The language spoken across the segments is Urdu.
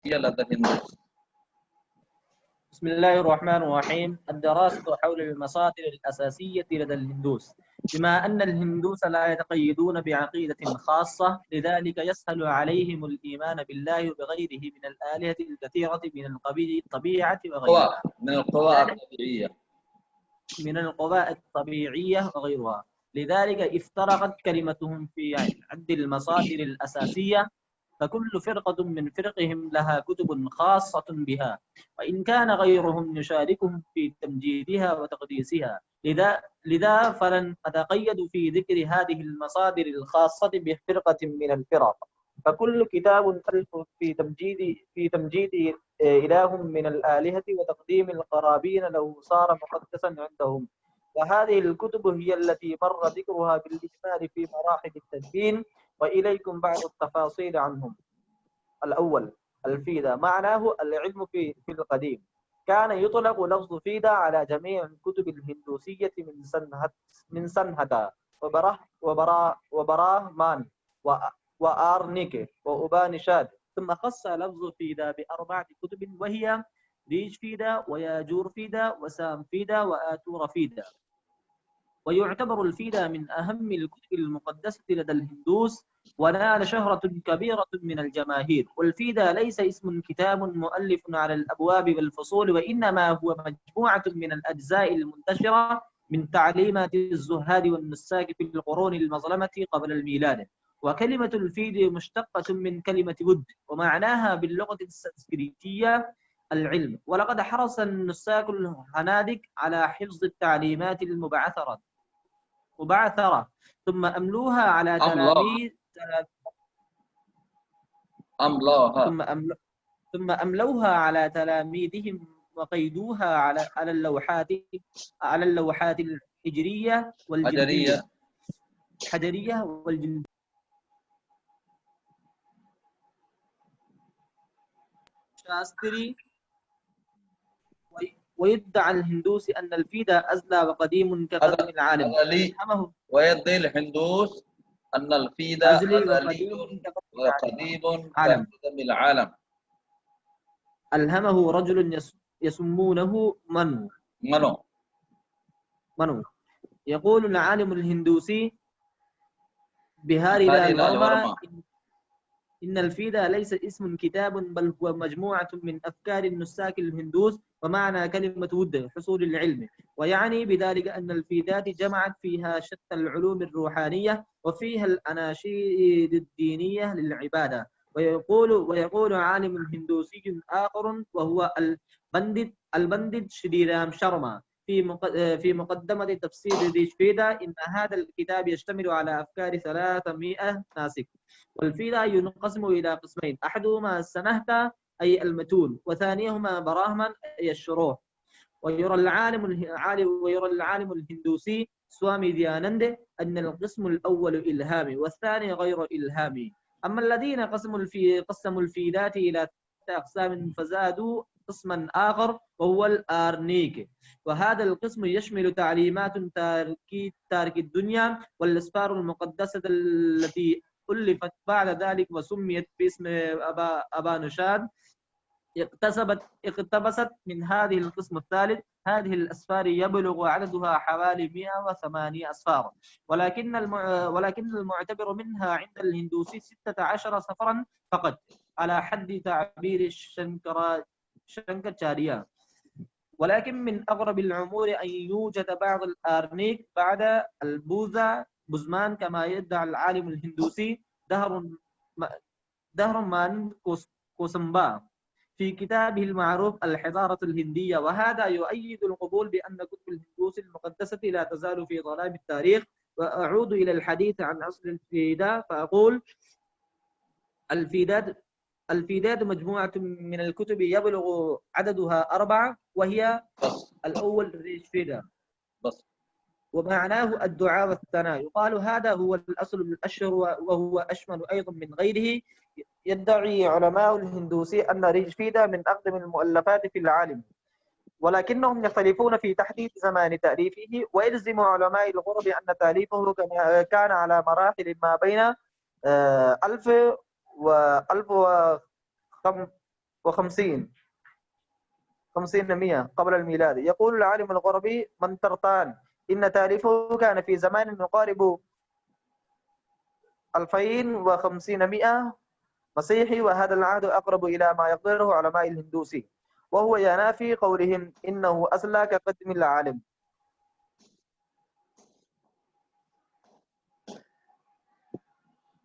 لدى الهندوس. بسم الله الرحمن الرحيم. الدراسة حول المصادر الأساسية لدى الهندوس. بما أن الهندوس لا يتقيدون بعقيدة خاصة، لذلك يسهل عليهم الإيمان بالله وبغيره من الآلهة الكثيرة من الطبيعة وغيرها. من القوى الطبيعية. من القوى الطبيعية وغيرها. لذلك افترقت كلمتهم في عد المصادر الأساسية، فكل فرقة من فرقهم لها كتب خاصة بها، وإن كان غيرهم يشاركهم في تمجيدها وتقديسها. لذا فلن أتقيد في ذكر هذه المصادر الخاصة بفرقة من الفرق، فكل كتاب ألف في تمجيد إله من الآلهة وتقديم القرابين له صار مقدسا عندهم. وهذه الكتب هي التي مر ذكرها بالإجمال في مراحل التدوين، وإليكم بعض التفاصيل عنهم. الأول، الفيدة معناه العلم في القديم. كان يطلق لفظ فيدة على جميع الكتب الهندوسية من سنهدا وبراهمان وآرنيك وأوبانشاد. ثم خص لفظ فيدة بأربعة كتب، وهي ريج فيدة وياجور فيدة وسام فيدة وآتور فيدة. ويعتبر الفيدة من أهم الكتب المقدسة لدى الهندوس، ونال شهرة كبيرة من الجماهير. والفيدة ليس اسم كتاب مؤلف على الأبواب والفصول، وإنما هو مجموعة من الأجزاء المنتشرة من تعليمات الزهاد والنساك في القرون المظلمة قبل الميلاد. وكلمة الفيدة مشتقة من كلمة ود، ومعناها باللغة السنسكريتية العلم. ولقد حرص النساك الهنادك على حفظ التعليمات المبعثرة ثم أملوها على تلاميذ ثم أملوها على تلاميذهم، وقيدوها على اللوحات الحجرية والجلدية الحجرية والجلدية. شاستري. ويدعى الهندوس أن الفيدة أزلى وقديم كقدم العالم. ويدعي الهندوس أن الفيدة أزلي وقديم كقدم العالم. ألهمه رجل يسمونه منو. يقول العالم الهندوسي بهاري لال ورما إن الفيدة ليس اسم كتاب، بل هو مجموعة من أفكار النساك الهندوس، ومعنى كلمة ود حصول العلم. ويعني بذلك أن الفيدات جمعت فيها شتى العلوم الروحانية، وفيها الأناشيد الدينية للعبادة. ويقول عالم هندوسي آخر وهو البندت شري رام شرما في مقدمة تفسير ريشفيدا إن هذا الكتاب يشتمل على أفكار 300 ناسك. والفيدة ينقسم إلى قسمين، أحدهما السنهتا أي المتون، وثانيهما براهما أي الشروح. ويرى العالم الهندوسي سوامي ديانند أن القسم الأول إلهامي والثاني غير إلهامي. أما الذين قسموا الفيدات إلى أقسام فزادوا قسما آخر وهو الآرنيك، وهذا القسم يشمل تعليمات تارك الدنيا والأسفار المقدسة التي ألفت بعد ذلك وسميت باسم أبانشاد. اقتبست من هذه القسم الثالث. هذه الأسفار يبلغ عددها حوالي 108 أسفار، ولكن المعتبر منها عند الهندوسي 16 سفرا فقط، على حد تعبير شنكرچاريا. ولكن من أغرب الأمور أن يوجد بعض الآرنيك بعد بوزمان كما يدعي العالم الهندوسي دهرمان كوسمبا في كتابه المعروف الحضارة الهندية. وهذا يؤيد القبول بأن كتب الهندوس المقدسة لا تزال في ظلام التاريخ. وأعود إلى الحديث عن أصل الفيدة فأقول الفيدات مجموعة من الكتب يبلغ عددها 4، وهي الأول ريش فيدا ومعناه الدعاء والثناء. يقال هذا هو الأصل الأشهر وهو أشمل أيضا من غيره. يدعي علماء الهندوسي أن ريش فيدا من أقدم المؤلفات في العالم، ولكنهم يختلفون في تحديد زمان تأليفه. ويلزم علماء الغرب أن تأليفه كان على مراحل ما بين 1000 و 50 100 قبل الميلاد. يقول العالم الغربي من ترطان إن تأليفه كان في زمان يقارب 2500 مسيحي، وهذا العهد أقرب إلى ما يقدره علماء الهندوسي، وهو ينافي قولهم إنه أصلا كقدم العالم.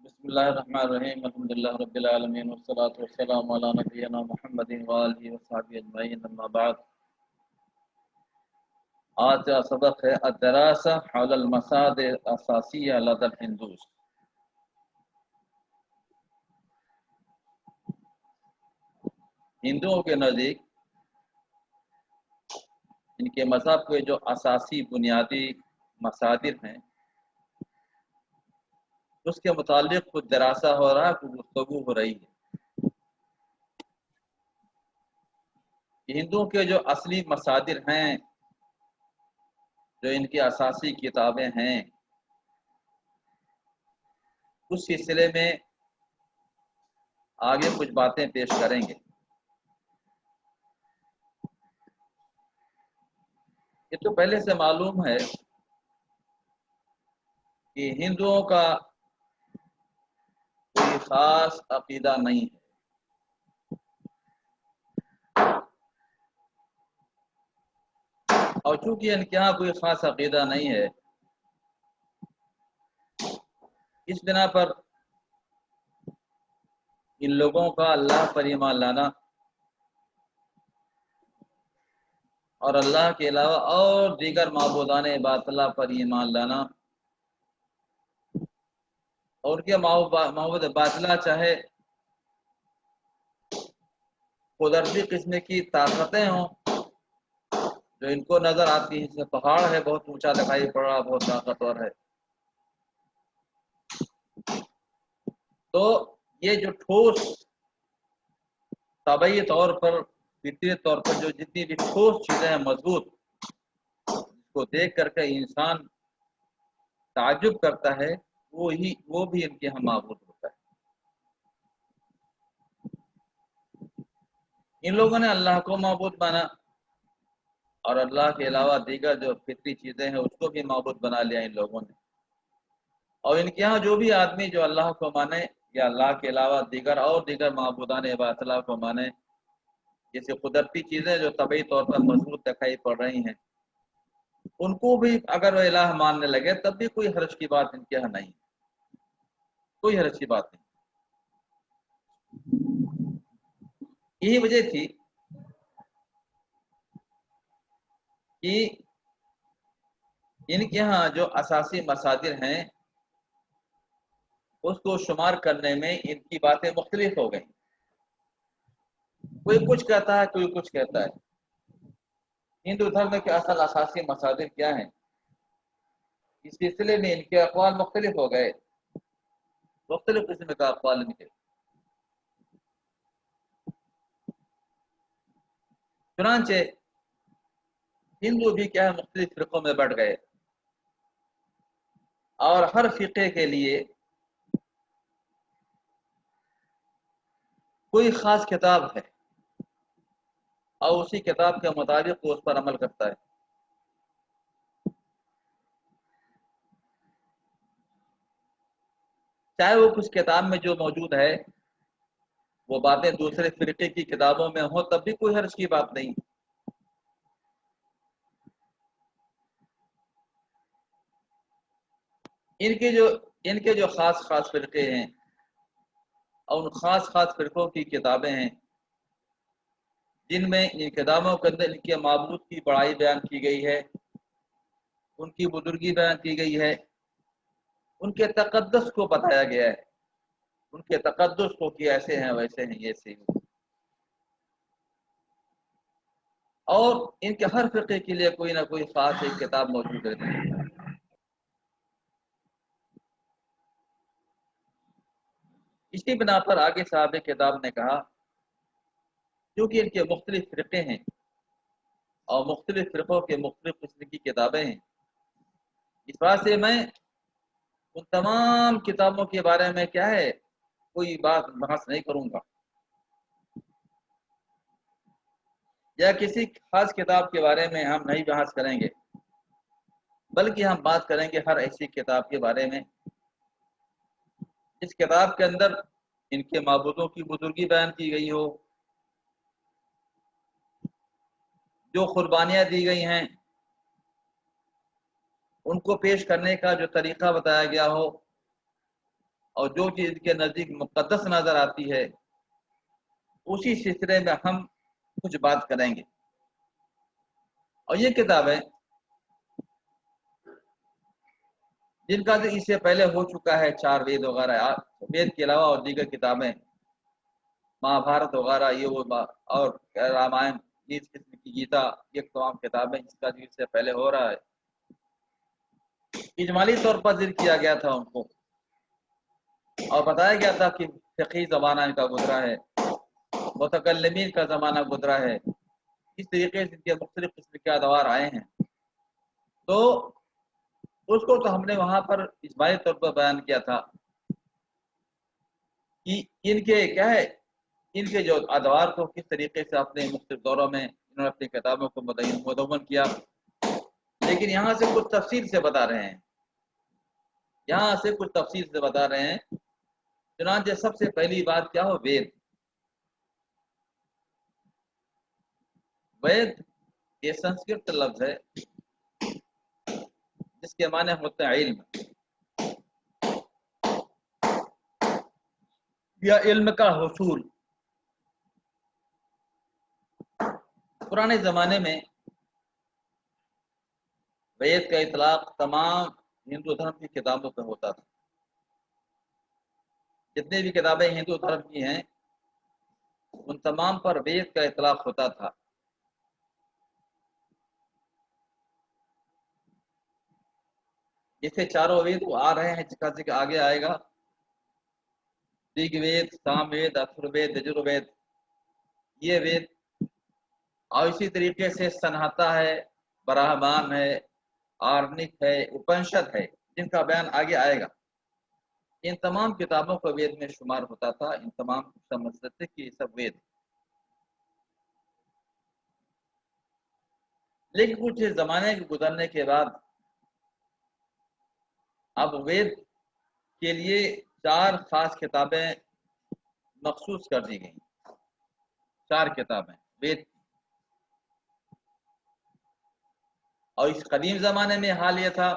بسم الله الرحمن الرحيم. الحمد لله رب العالمين، والصلاة والسلام على نبينا محمد وآله وصحبه أجمعين، أما بعد. آج کا سبق ہے الدراسة حول المصادر الأساسية لدى الهندوس. ہندوؤں کے نزدیک ان کے مذہب کے جو اساسی بنیادی مصادر ہیں اس کے متعلق کچھ دراسہ ہو رہا ہے، کچھ گفتگو ہو رہی ہے. ہندوؤں کے جو اصلی مصادر ہیں، جو ان کی اساسی کتابیں ہیں، اس سلسلے میں آگے کچھ باتیں پیش کریں گے. یہ تو پہلے سے معلوم ہے کہ ہندوؤں کا کوئی خاص عقیدہ نہیں ہے. اور چونکہ ان کے یہاں کوئی خاص عقیدہ نہیں ہے، اس بنا پر ان لوگوں کا اللہ پر ایمان لانا اور اللہ کے علاوہ اور دیگر معبودان باطلہ پر ایمان لانا، اور کے معبود باطلہ چاہے قدرتی قسم کی طاقتیں ہوں جو ان کو نظر آتی ہیں، جیسے پہاڑ ہے بہت اونچا دکھائی پڑ رہا، بہت طاقتور ہے، تو یہ جو ٹھوس طبعی طور پر فطری طور پر جو جتنی بھی ٹھوس چیزیں ہیں مضبوط، اس کو دیکھ کر کے انسان تعجب کرتا ہے، وہ بھی ان کے ہم معبود ہوتا ہے. ان لوگوں نے اللہ کو معبود مانا اور اللہ کے علاوہ دیگر جو فطری چیزیں ہیں اس کو بھی معبود بنا لیا ان لوگوں نے. اور ان کے یہاں جو بھی آدمی جو اللہ کو مانے یا اللہ کے علاوہ دیگر معبودان باطلہ کو مانے، جیسے قدرتی چیزیں جو طبعی طور پر مضبوط دکھائی پڑ رہی ہیں، ان کو بھی اگر وہ الہ ماننے لگے تب بھی کوئی حرج کی بات ان کے یہاں نہیں، کوئی حرج کی بات نہیں. یہی وجہ تھی کہ ان کے ہاں جو اساسی مصادر ہیں اس کو شمار کرنے میں ان کی باتیں مختلف ہو گئیں. کوئی کچھ کہتا ہے، کوئی کچھ کہتا ہے. ہندو دھرم کے اصل اساسی مصادر کیا ہیں، اس سلسلے میں ان کے اقوال مختلف ہو گئے، مختلف قسم کا اقوال ملے. چنانچہ ہندو بھی کیا ہے مختلف فرقوں میں بٹ گئے، اور ہر فرقے کے لیے کوئی خاص کتاب ہے اور اسی کتاب کے مطابق وہ اس پر عمل کرتا ہے. چاہے وہ کچھ کتاب میں جو موجود ہے وہ باتیں دوسرے فرقے کی کتابوں میں ہوں تب بھی کوئی حرج کی بات نہیں. ان کے جو خاص فرقے ہیں اور ان خاص فرقوں کی کتابیں ہیں جن میں ان کتابوں کے اندر ان کے معبود کی بڑائی بیان کی گئی ہے، ان کی بزرگی بیان کی گئی ہے، ان کے تقدس کو بتایا گیا ہے، ان کے تقدس کو کہ ایسے ہیں ویسے ہیں، یہ صحیح. اور ان کے ہر فرقے کے لیے کوئی نہ کوئی خاص ایک کتاب موجود رہتی ہے. اسی بنا پر آگے صاحب کتاب نے کہا کیونکہ ان کے مختلف فرقے ہیں اور مختلف فرقوں کے مختلف قسم کی کتابیں ہیں، اس بات سے میں ان تمام کتابوں کے بارے میں کیا ہے کوئی بات بحث نہیں کروں گا. یا کسی خاص کتاب کے بارے میں ہم نہیں بحث کریں گے، بلکہ ہم بات کریں گے ہر ایسی کتاب کے بارے میں اس کتاب کے اندر ان کے معبودوں کی بزرگی بیان کی گئی ہو، جو قربانیاں دی گئی ہیں ان کو پیش کرنے کا جو طریقہ بتایا گیا ہو، اور جو چیز کے نزدیک مقدس نظر آتی ہے اسی سلسلے میں ہم کچھ بات کریں گے۔ اور یہ کتابیں جن کا اس سے پہلے ہو چکا ہے 4 وید وغیرہ، وید کے علاوہ اور دیگر کتابیں مہا بھارت وغیرہ، یہ وہ اور رامائن، اس قسم کی گیتا، یہ تمام کتابیں اس کا اس سے پہلے ہو رہا ہے۔ اجمالی طور پر ذکر کیا گیا تھا ان کو، اور بتایا گیا تھا کہ فقہی زمانہ ان کا گزرا ہے، متکلمین کا زمانہ گزرا ہے، اس طریقے سے ان کے مختلف قسم کے ادوار آئے ہیں۔ تو اس کو تو ہم نے وہاں پر اجمالی طور پر بیان کیا تھا کہ ان کے کیا ہے، ان کے جو ادوار کو کس طریقے سے اپنے مختلف دوروں میں انہوں نے اپنی کتابوں کو مدون کیا، لیکن یہاں سے کچھ تفصیل سے بتا رہے ہیں، یہاں سے کچھ تفصیل سے بتا رہے ہیں۔ چنانچہ سب سے پہلی بات کیا ہو، وید۔ وید یہ سنسکرت لفظ ہے جس کے معنی ہوتے ہیں علم یا علم کا حصول۔ پرانے زمانے میں وید کا اطلاق تمام ہندو دھرم کی کتابوں پہ ہوتا تھا۔ جتنے بھی کتابیں ہندو دھرم کی ہیں ان تمام پر وید کا اطلاق ہوتا تھا۔ جسے چاروں وید وہ آ رہے ہیں، جس کا ذکر آگے آئے گا، رگ وید، سام وید، اتھر وید، یجروید، یہ وید، اور اسی طریقے سے سنہتا ہے، براہمان ہے، آرنک ہے، اپنشد ہے، جن کا بیان آگے آئے گا۔ ان تمام کتابوں کو وید میں شمار ہوتا تھا، ان تمام سمجھتے تھے کہ یہ سب وید۔ لیکن کچھ زمانے کے گزرنے کے بعد اب وید کے لیے 4 خاص کتابیں مخصوص کر دی گئیں، 4 کتابیں وید۔ اور اس قدیم زمانے میں حال یہ تھا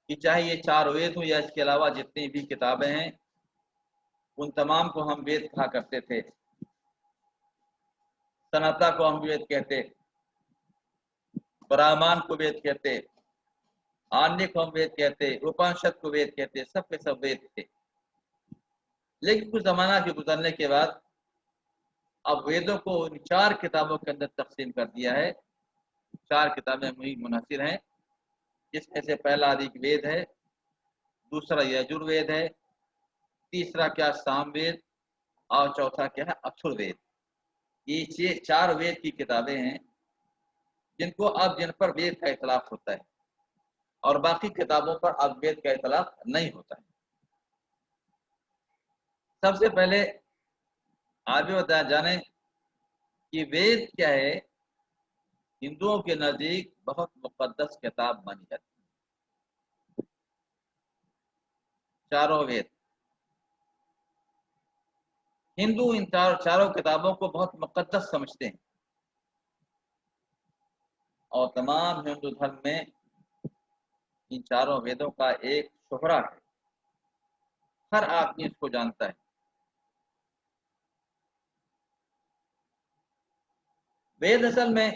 کہ چاہے یہ 4 وید ہوں یا اس کے علاوہ جتنی بھی کتابیں ہیں ان تمام کو ہم وید کہا کرتے تھے۔ سنہتا کو ہم وید کہتے، براہمان کو وید کہتے، آرنک کو ہم وید کہتے، اپنشد کو وید کہتے، سب کے سب وید تھے۔ لیکن کچھ زمانہ کے گزرنے کے بعد اب ویدوں کو ان 4 کتابوں کے اندر تقسیم کر دیا ہے۔ 4 کتابیں منحصر ہیں، جس میں سے پہلا رگ وید ہے، دوسرا یجروید ہے، تیسرا کیا سام وید، اور چوتھا کیا ہے اتھر وید۔ یہ 4 وید کی کتابیں ہیں جن کو اب جن پر وید کا اطلاق ہوتا ہے، اور باقی کتابوں پر اب وید کا اطلاق نہیں ہوتا ہے۔ سب سے پہلے آپ بھی بتایا جانیں کہ وید کیا ہے، ہندوؤں کے نزدیک بہت مقدس کتاب مانی جاتی ہے، چاروں وید۔ ہندو ان چاروں کتابوں کو بہت مقدس سمجھتے ہیں، اور تمام ہندو دھرم میں ان چاروں ویدوں کا ایک شہرا ہے، ہر آدمی اس کو جانتا ہے۔ وید اصل میں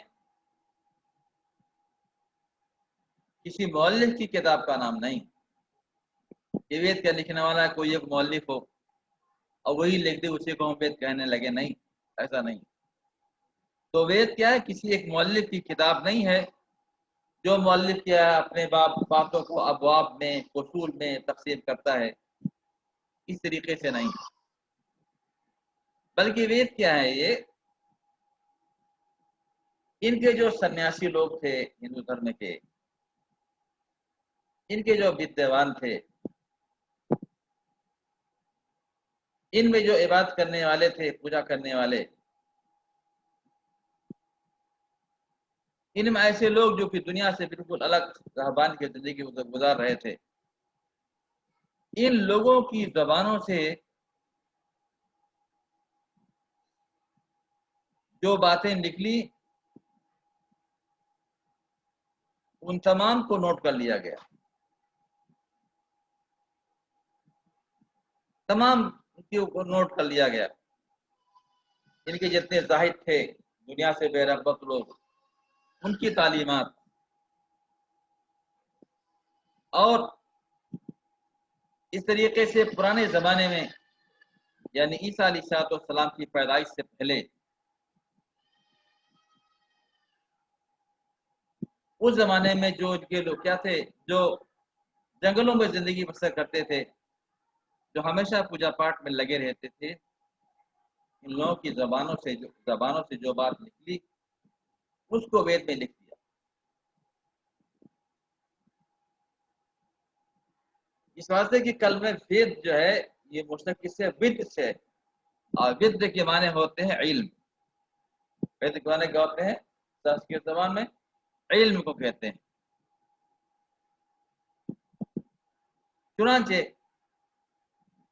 کسی مؤلف کی کتاب کا نام نہیں کہ وید کا لکھنے والا کوئی ایک مؤلف ہو اور وہی لکھ دے اسی کو ہم وید کہنے لگے، نہیں، ایسا نہیں۔ تو وید کیا ہے، کسی ایک مؤلف کی کتاب نہیں ہے جو مؤلف کیا ہے اپنے باتوں کو ابواب میں، اصول میں تقسیم کرتا ہے، اس طریقے سے نہیں۔ بلکہ وید کیا ہے، یہ ان کے جو سنیاسی لوگ تھے ہندو دھرم کے، ان کے جو ودیوان تھے، ان میں جو عبادت کرنے والے تھے، پوجا کرنے والے، ان میں ایسے لوگ جو کہ دنیا سے بالکل الگ رہبان کی زندگی گزار رہے تھے، ان لوگوں کی زبانوں سے جو باتیں نکلی ان تمام کو نوٹ کر لیا گیا، تمام کو نوٹ کر لیا گیا۔ ان کے جتنے زاہد تھے، دنیا سے بے رغبت لوگ، ان کی تعلیمات، اور اس طریقے سے پرانے زمانے میں یعنی عیسیٰ علیہ السلام کی پیدائش سے پہلے اس زمانے میں جو ان کے لوگ کیا تھے، جو جنگلوں میں زندگی بسر کرتے تھے، جو ہمیشہ پوجا پاٹ میں لگے رہتے تھے، ان لوگوں کی زبانوں سے جو بات نکلی اس کو وید میں لکھ دیا۔ اس واسطے کہ کلمہ وید جو ہے یہ مشتق سے ود سے، اور ود کے معنی ہوتے ہیں علم۔ وید کے معنی کیا ہوتے ہیں؟ سنسکرت زبان میں علم کو کہتے ہیں۔ چنانچہ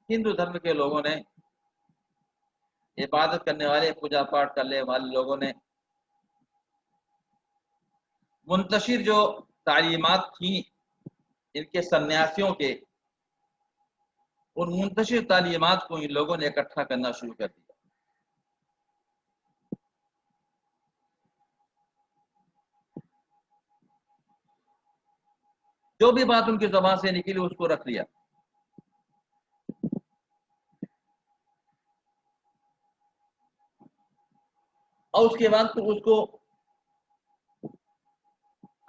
ہندو دھرم کے لوگوں نے، عبادت کرنے والے، پوجا پاٹ کرنے والے لوگوں نے منتشر جو تعلیمات تھیں ان کے سنیاسیوں کے، ان منتشر تعلیمات کو ان لوگوں نے اکٹھا کرنا شروع کر دیا۔ جو بھی بات ان کی زبان سے نکلی اس کو رکھ لیا، اور اس کے بعد پھر اس کو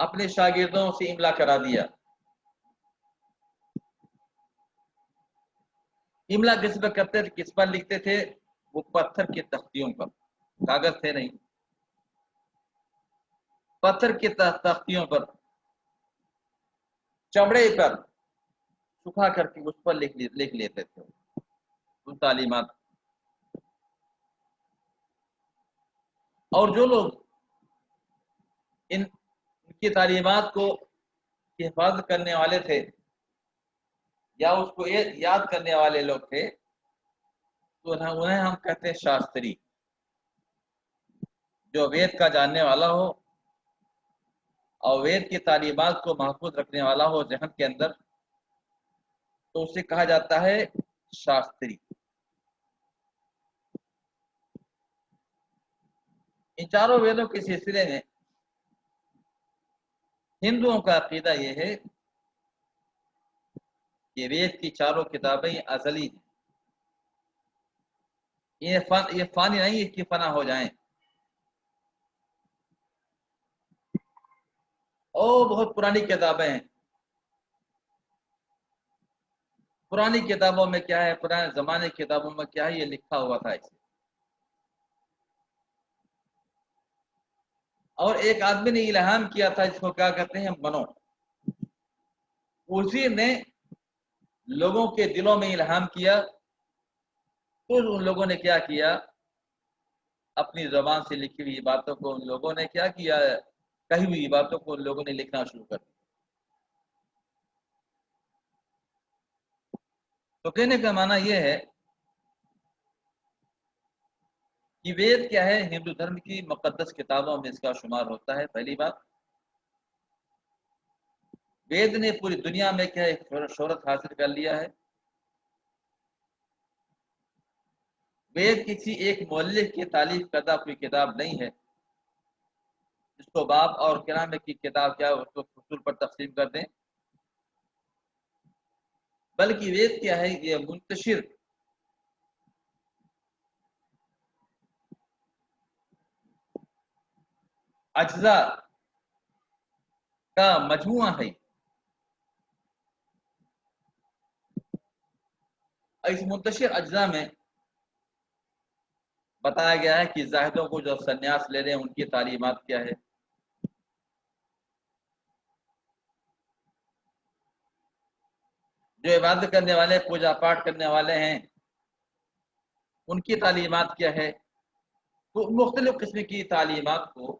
اپنے شاگردوں سے املا کرا دیا۔ املا کس پر کرتے تھے، کس پر لکھتے تھے؟ وہ پتھر کی تختیوں پر، کاغذ تھے نہیں، پتھر کی تختیوں پر، چمڑے پر سکھا کر کے اس پر لکھ لیتے تھے ان تعلیمات۔ اور جو لوگ ان کی تعلیمات کو حفاظت کرنے والے تھے یا اس کو یاد کرنے والے لوگ تھے تو انہیں ہم کہتے ہیں شاستری۔ جو وید کا جاننے والا ہو اور وید کی تعلیمات کو محفوظ رکھنے والا ہو ذہن کے اندر، تو اسے کہا جاتا ہے شاستری۔ ان چاروں ویدوں کے سلسلے میں ہندوؤں کا عقیدہ یہ ہے کہ وید کی چاروں کتابیں ازلی ہیں، یہ فانی نہیں ہے کہ فنا ہو جائیں، اور بہت پرانی کتابیں ہیں۔ پرانی کتابوں میں کیا ہے، پرانے زمانے کی کتابوں میں کیا ہے، یہ لکھا ہوا تھا اسے۔ اور ایک آدمی نے الہام کیا تھا جس کو کیا کہتے ہیں منو، اسی نے لوگوں کے دلوں میں الہام کیا، تو ان لوگوں نے کیا کیا، اپنی زبان سے لکھی ہوئی باتوں کو ان لوگوں نے کیا کیا، کہی ہوئی باتوں کو ان لوگوں نے لکھنا شروع کر دیا۔ تو کہنے کا معنی یہ ہے کہ وید کیا ہے، ہندو دھرم کی مقدس کتابوں میں اس کا شمار ہوتا ہے۔ پہلی بات، وید نے پوری دنیا میں کیا ایک شہرت حاصل کر لیا ہے۔ وید کسی ایک مؤلف کی تالیف کردہ کوئی کتاب نہیں ہے جس کو باب اور کرام کی کتاب کیا اس کو فصول پر تقسیم کر دیں، بلکہ وید کیا ہے، یہ منتشر اجزاء کا مجموعہ ہے۔ اس منتشر اجزاء میں بتایا گیا ہے کہ زاہدوں کو جو سنیاس لے رہے ہیں ان کی تعلیمات کیا ہے، جو عبادت کرنے والے، پوجا پاٹ کرنے والے ہیں ان کی تعلیمات کیا ہے۔ تو مختلف قسم کی تعلیمات کو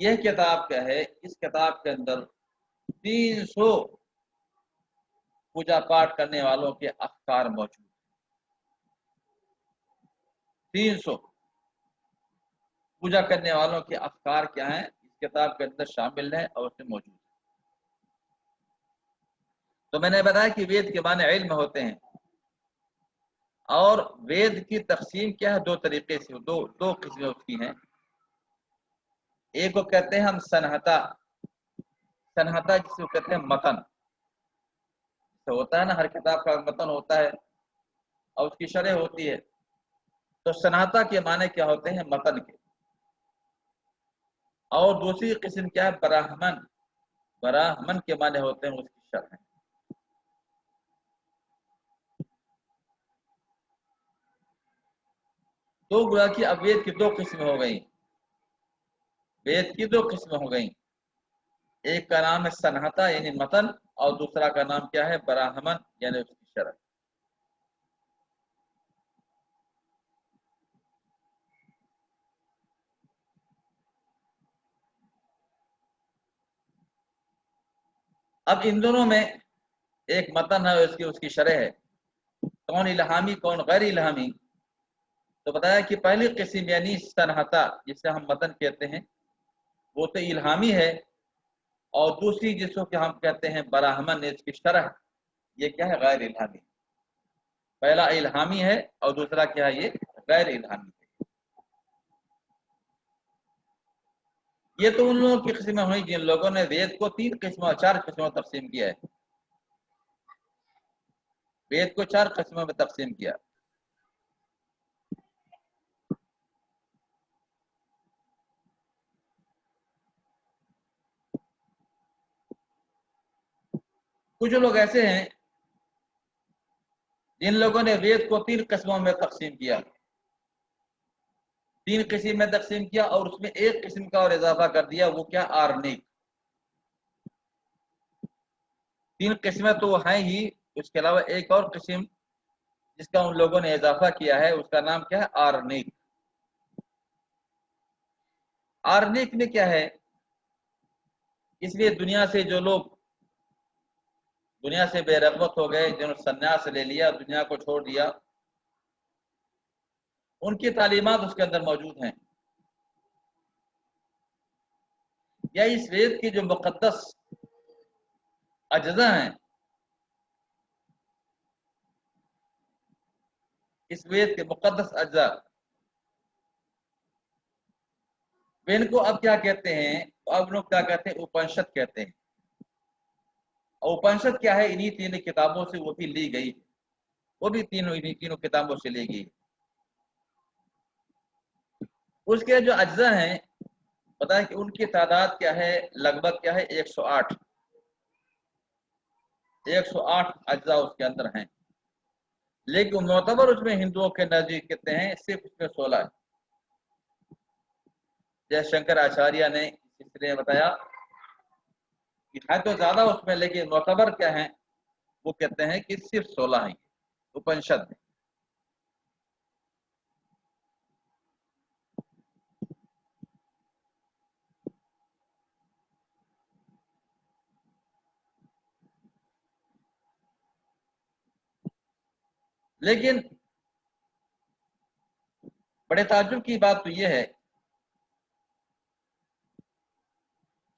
یہ کتاب کیا ہے؟ اس کتاب کے اندر 300 پوجا پاٹ کرنے والوں کے افکار موجود ہیں۔ 300 پوجا کرنے والوں کے افکار کیا ہیں؟ اس کتاب کے اندر شامل ہیں اور اس میں موجود ہیں۔ تو میں نے بتایا کہ وید کے معنی علم ہوتے ہیں، اور وید کی تقسیم کیا ہے؟ 2 طریقے سے، دو قسمیں اس کی ہیں۔ ایک کو کہتے ہیں ہم سنہتا جس کو کہتے ہیں متن، تو ہوتا ہے نا ہر کتاب کا متن ہوتا ہے اور اس کی شرح ہوتی ہے، تو سنہتا کے معنی کیا ہوتے ہیں؟ متن کے۔ اور دوسری قسم کیا ہے؟ براہمن کے معنی ہوتے ہیں اس کی شرح۔ تو گویا کہ اب وید کی 2 قسمیں ہو گئیں، وید کی 2 قسمیں ہو گئیں، ایک کا نام ہے سنہتا یعنی متن، اور دوسرا کا نام کیا ہے؟ براہمن یعنی اس کی شرح۔ اب ان دونوں میں ایک متن ہے، اس کی شرح ہے، کون الہامی کون غیر الہامی؟ تو بتایا کہ پہلی قسم یعنی سنہتا جسے ہم متن کہتے ہیں وہ تو الہامی ہے، اور دوسری جس کو کہ ہم کہتے ہیں براہمن اس کی شرح، یہ کیا ہے؟ غیر الہامی۔ پہلا الہامی ہے اور دوسرا کیا ہے؟ یہ غیر الہامی ہے۔ یہ تو ان لوگوں کی قسمیں ہوئی جن لوگوں نے وید کو 3 قسموں 4 قسموں میں تقسیم کیا ہے، وید کو 4 قسموں میں تقسیم کیا۔ کچھ لوگ ایسے ہیں جن لوگوں نے وید کو 3 قسموں میں تقسیم کیا، 3 قسم میں تقسیم کیا، اور اس میں ایک قسم کا اور اضافہ کر دیا، وہ کیا؟ آرنیک۔ 3 قسمیں تو ہیں ہی، اس کے علاوہ ایک اور قسم جس کا ان لوگوں نے اضافہ کیا ہے اس کا نام کیا ہے؟ آرنیک۔ آرنیک میں کیا ہے؟ اس لیے دنیا سے جو لوگ دنیا سے بے رغبت ہو گئے، جنہوں نے سنیاس لے لیا، دنیا کو چھوڑ دیا، ان کی تعلیمات اس کے اندر موجود ہیں، یا اس وید کی جو مقدس اجزاء ہیں، اس وید کے مقدس اجزاء، ان کو اب کیا کہتے ہیں؟ اب لوگ کیا کہتے ہیں؟ اپنشد کہتے ہیں۔ اور اپنشد کیا ہے؟ انہی 3 کتابوں سے وہ بھی لی گئی، وہ بھی انہی تینوں کتابوں سے لی گئی۔ اس کے جو اجزاء ہیں بتائیں کہ ان کی تعداد کیا ہے؟ لگ بھگ کیا ہے؟ 108 اجزاء اس کے اندر ہیں، لیکن معتبر اس میں ہندوؤں کے نزدیک کہتے ہیں صرف اس میں 16 ہے۔ جیسے شنکر آچاریہ نے اس سلسلے میں بتایا کہ ہے تو زیادہ اس میں، لیکن معتبر کیا ہیں؟ وہ کہتے ہیں کہ صرف 16 ہیں اپنشد میں۔ لیکن بڑے تعجب کی بات تو یہ ہے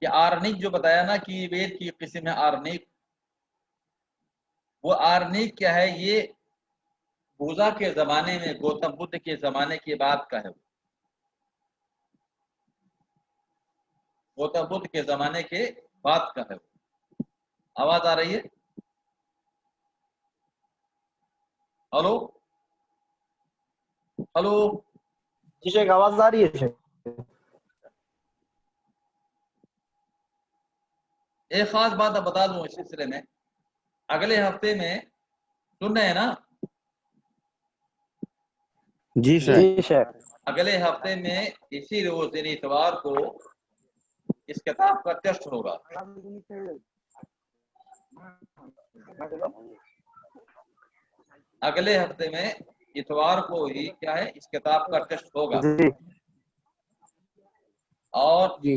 کہ آرنیک جو بتایا نا کہ وید کی قسم ہے آرنیک، وہ آرنیک کیا ہے؟ یہ بوذا کے زمانے میں، گوتم بدھ کے زمانے کی بات کا ہے، گوتم بدھ کے زمانے کے بعد کا ہے۔ آواز آ رہی ہے؟ ہلو ہلو، جی شیخ آواز آ رہی ہے شیخ؟ ایک خاص بات اب بتا دوں اس سلسلے میں، اگلے ہفتے میں سن رہے ہیں نا؟ جی جی شیخ، اگلے ہفتے میں اسی روز یعنی اتوار کو اس کتاب کا ٹیسٹ ہوگا۔ اگلے ہفتے میں اتوار کو ہی کیا ہے؟ اس کتاب کا ٹیسٹ ہوگا، جی اور جی